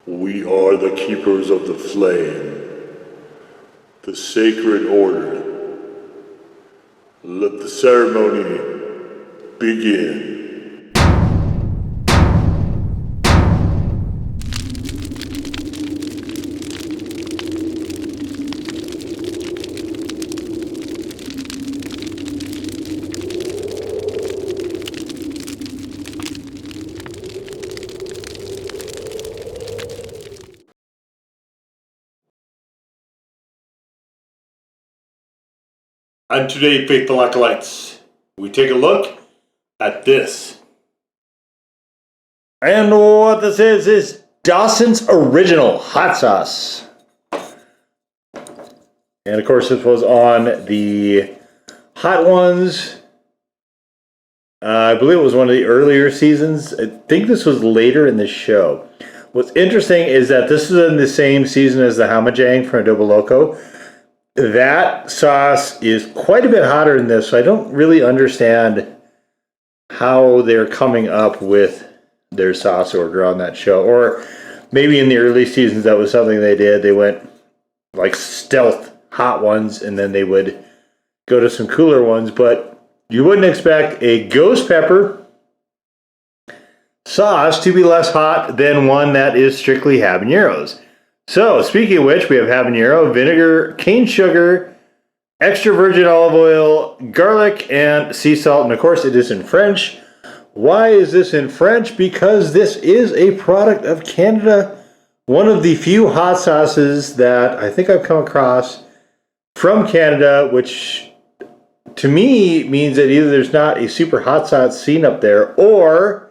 We are the keepers of the flame, the sacred order. Let the ceremony begin. And today, faithful acolytes, we take a look at this. And what this is Dawson's original hot sauce. And of course, this was on the Hot Ones. I believe it was one of the earlier seasons. I think this was later in the show. What's interesting is that this is in the same season as the Hamajang from Adobo Loco. That sauce is quite a bit hotter than this, so I don't really understand how they're coming up with their sauce order on that show. Or maybe in the early seasons that was something they did. They went like stealth hot ones and then they would go to some cooler ones, but you wouldn't expect a ghost pepper sauce to be less hot than one that is strictly habaneros. So, speaking of which, we have habanero, vinegar, cane sugar, extra virgin olive oil, garlic, and sea salt. And of course, it is in French. Why is this in French? Because this is a product of Canada. One of the few hot sauces that I think I've come across from Canada, which to me means that either there's not a super hot sauce scene up there, or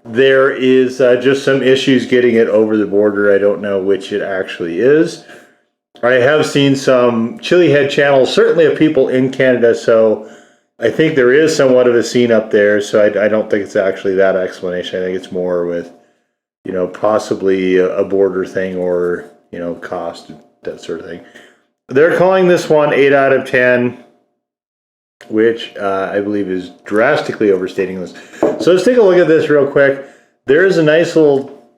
there is just some issues getting it over the border. I don't know which it actually is. I have seen some chili head channels, certainly of people in Canada, so I think there is somewhat of a scene up there, so I don't think it's actually that explanation. I think it's more with, possibly a border thing or, cost, that sort of thing. They're calling this one 8 out of 10, which I believe is drastically overstating this. So let's take a look at this real quick. There is a nice little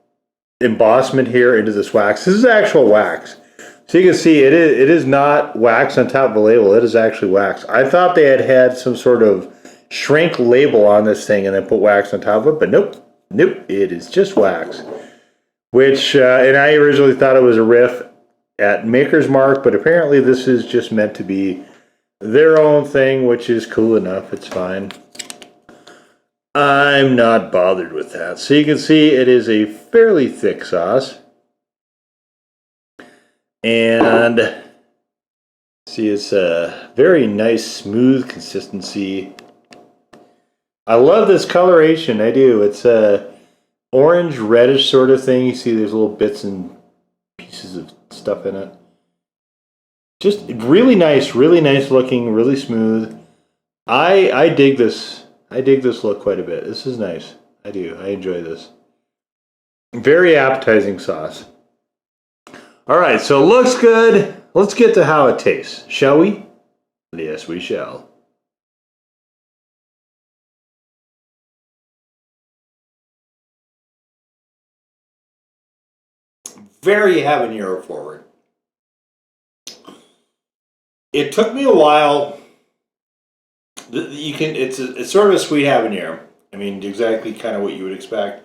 embossment here into this wax. This is actual wax. So you can see it is not wax on top of the label. It is actually wax. I thought they had some sort of shrink label on this thing and then put wax on top of it, but nope. It is just wax. Which, and I originally thought it was a riff at Maker's Mark, but apparently this is just meant to be their own thing, which is cool enough. It's fine. I'm not bothered with that. So you can see it is a fairly thick sauce. And see, it's a very nice, smooth consistency. I love this coloration. I do. It's a orange, reddish sort of thing. You see there's little bits and pieces of stuff in it. Just really nice looking, really smooth. I dig this. I dig this look quite a bit. This is nice. I do. I enjoy this. Very appetizing sauce. All right, so it looks good. Let's get to how it tastes, shall we? Yes, we shall. Very habanero forward. It took me a while. It's sort of a sweet habanero. I mean, exactly kind of what you would expect.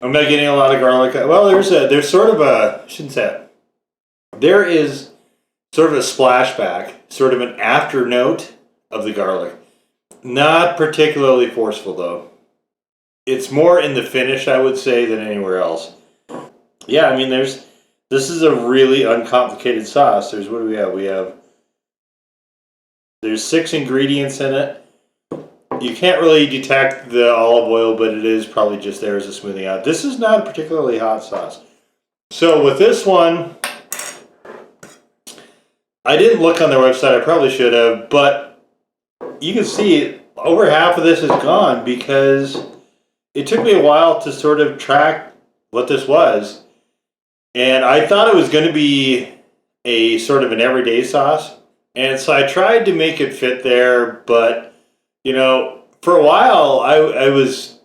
I'm not getting a lot of garlic. Well, there's sort of a, I shouldn't say it. There is sort of a splashback, sort of an after note of the garlic. Not particularly forceful though. It's more in the finish, I would say, than anywhere else. Yeah, I mean, this is a really uncomplicated sauce. What do we have? There's 6 ingredients in it. You can't really detect the olive oil, but it is probably just there as a smoothing out. This is not a particularly hot sauce. So with this one, I didn't look on their website. I probably should have, but you can see over half of this is gone because it took me a while to sort of track what this was. And I thought it was going to be a sort of an everyday sauce. And so I tried to make it fit there, but, for a while I was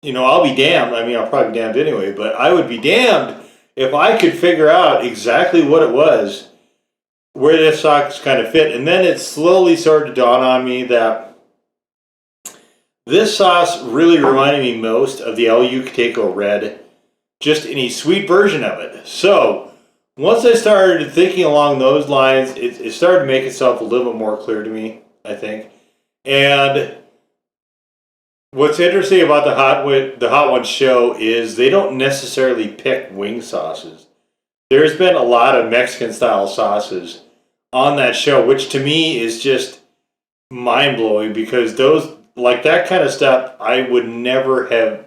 I'll be damned. I mean, I'll probably be damned anyway, but I would be damned if I could figure out exactly what it was, where this sauce kind of fit. And then it slowly started to dawn on me that this sauce really reminded me most of the El Yucateco Red, just in a sweet version of it. So once I started thinking along those lines, it started to make itself a little bit more clear to me, I think. And what's interesting about the Hot Ones show is they don't necessarily pick wing sauces. There's been a lot of Mexican style sauces on that show, which to me is just mind blowing, because those, like, that kind of stuff I would never have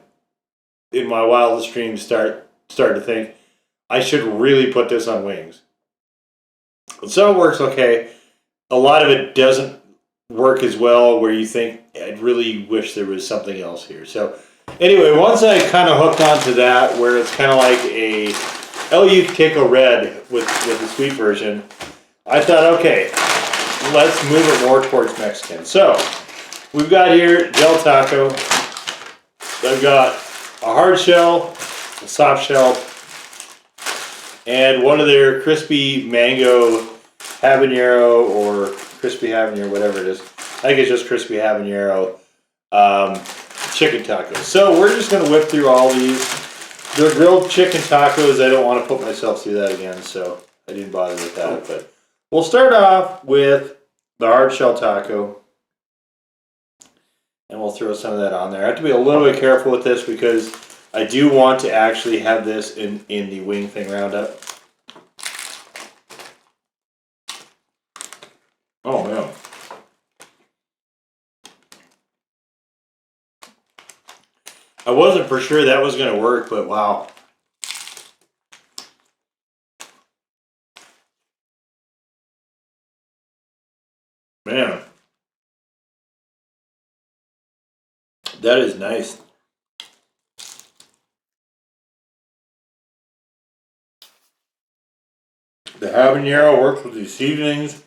in my wildest dreams start to think I should really put this on wings. So it works okay. A lot of it doesn't work as well, where you think I'd really wish there was something else here. So anyway, once I kind of hooked onto that, where it's kind of like a El Yucateco Red with the sweet version, I thought, okay, let's move it more towards Mexican. So we've got here gel taco. I've got a hard shell, a soft shell, and one of their crispy mango habanero, or crispy habanero, whatever it is. I think it's just crispy habanero chicken tacos. So we're just going to whip through all these. They're grilled chicken tacos. I don't want to put myself through that again, so I didn't bother with that. But we'll start off with the hard shell taco, and we'll throw some of that on there. I have to be a little bit careful with this because I do want to actually have this in the wing thing roundup. Oh man. I wasn't for sure that was going to work, but wow. Man. That is nice. The habanero works with these seasonings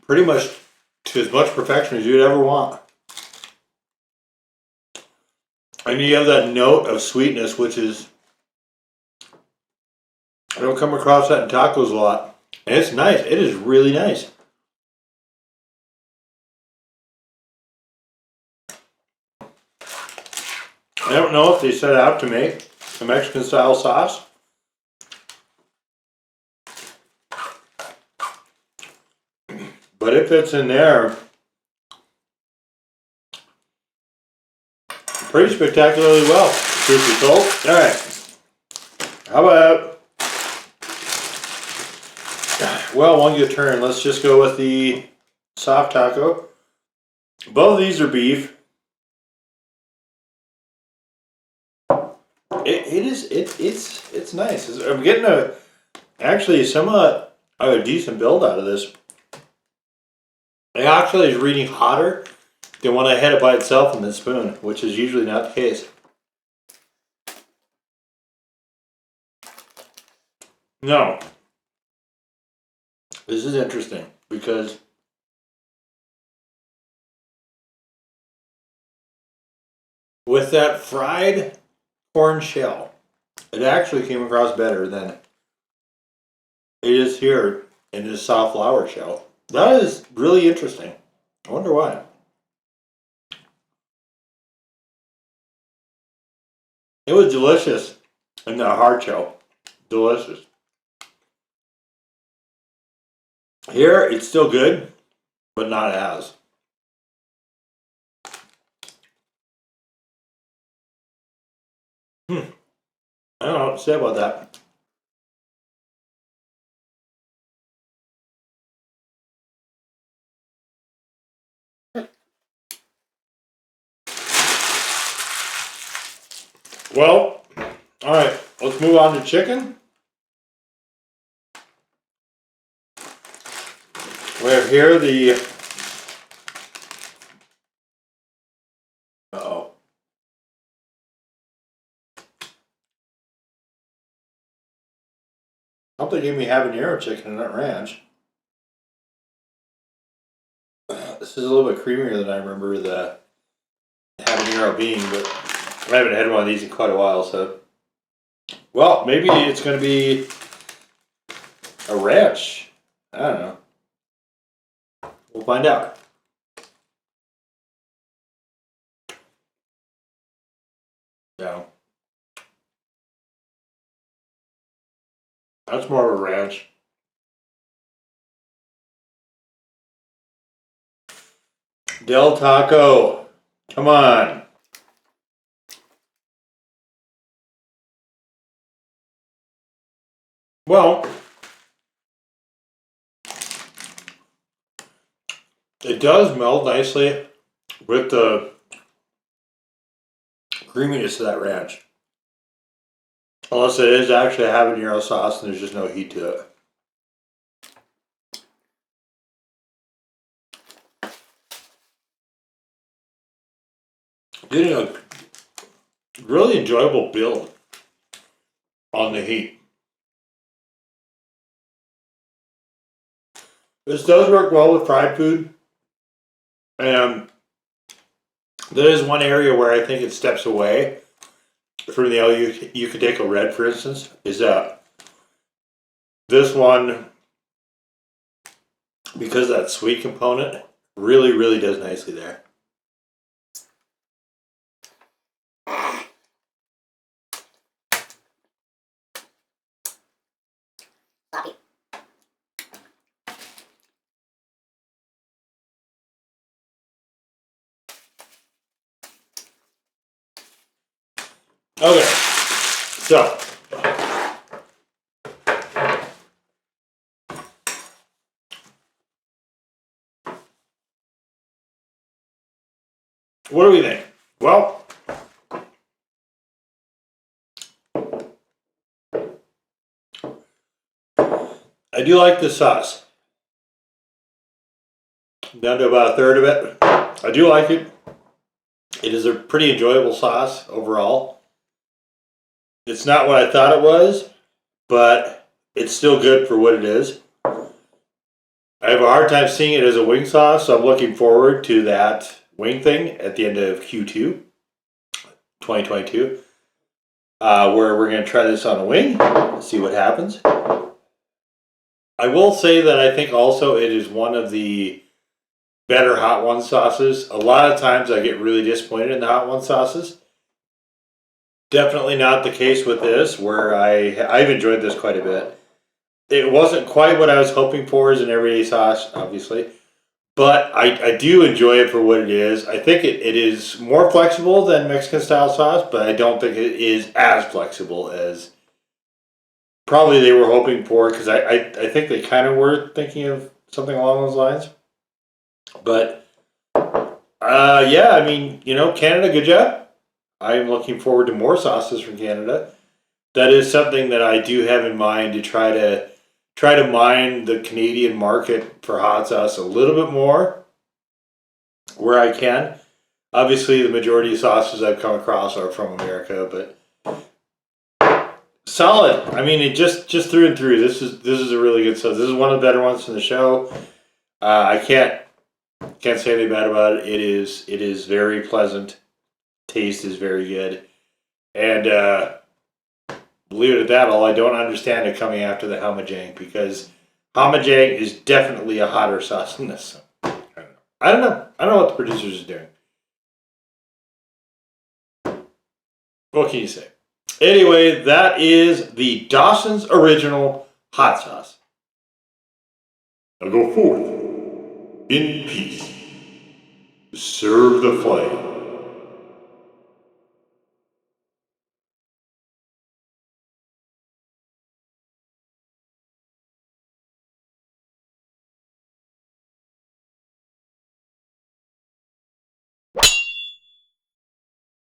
pretty much to as much perfection as you'd ever want. And you have that note of sweetness, which is, I don't come across that in tacos a lot. And it's nice. It is really nice. I don't know if they set out to make a Mexican style sauce. But it fits in there pretty spectacularly well, truth be told. Alright. How about, well, won't get a turn. Let's just go with the soft taco. Both of these are beef. It's nice. I'm getting actually somewhat a decent build out of this. It actually is reading hotter than when I had it by itself in the spoon, which is usually not the case. No. This is interesting because with that fried corn shell, it actually came across better than it is here in this soft flour shell. That is really interesting. I wonder why. It was delicious in the hard shell. Delicious. Here, it's still good, but not as. I don't know what to say about that. Well, all right, let's move on to chicken. We're here the uh-oh. I hope they gave me habanero chicken and not ranch. This is a little bit creamier than I remember the habanero being, but I haven't had one of these in quite a while, so. Well, maybe it's going to be a ranch. I don't know. We'll find out. No. That's more of a ranch. Del Taco. Come on. Well, it does meld nicely with the creaminess of that ranch. Unless it is actually a habanero sauce and there's just no heat to it. Getting a really enjoyable build on the heat. This does work well with fried food. And there is one area where I think it steps away from the El Yucateco Red, for instance, is that this one, because of that sweet component, really, really does nicely there. Okay, so what do we think? Well, I do like this sauce. I'm down to about a third of it. I do like it. It is a pretty enjoyable sauce overall. It's not what I thought it was, but it's still good for what it is. I have a hard time seeing it as a wing sauce, so I'm looking forward to that wing thing at the end of Q2 2022, where we're going to try this on a wing, see what happens. I will say that I think also it is one of the better Hot One sauces. A lot of times I get really disappointed in the Hot One sauces. Definitely not the case with this, where I've enjoyed this quite a bit. It wasn't quite what I was hoping for as an everyday sauce, obviously, but I do enjoy it for what it is. I think it is more flexible than Mexican style sauce, but I don't think it is as flexible as probably they were hoping for, because I think they kind of were thinking of something along those lines. But yeah, I mean, Canada, good job. I'm looking forward to more sauces from Canada. That is something that I do have in mind, to try to mine the Canadian market for hot sauce a little bit more where I can. Obviously, the majority of sauces I've come across are from America, but solid. I mean, it just through and through. This is a really good sauce. This is one of the better ones from the show. I can't say anything bad about it. It is very pleasant. Taste is very good, and believe it at that, all I don't understand it coming after the Hamajang, because Hamajang is definitely a hotter sauce than this. I don't know what the producers are doing. What can you say? Anyway, that is the Dawson's Original Hot Sauce. Now go forth in peace. Serve the flame.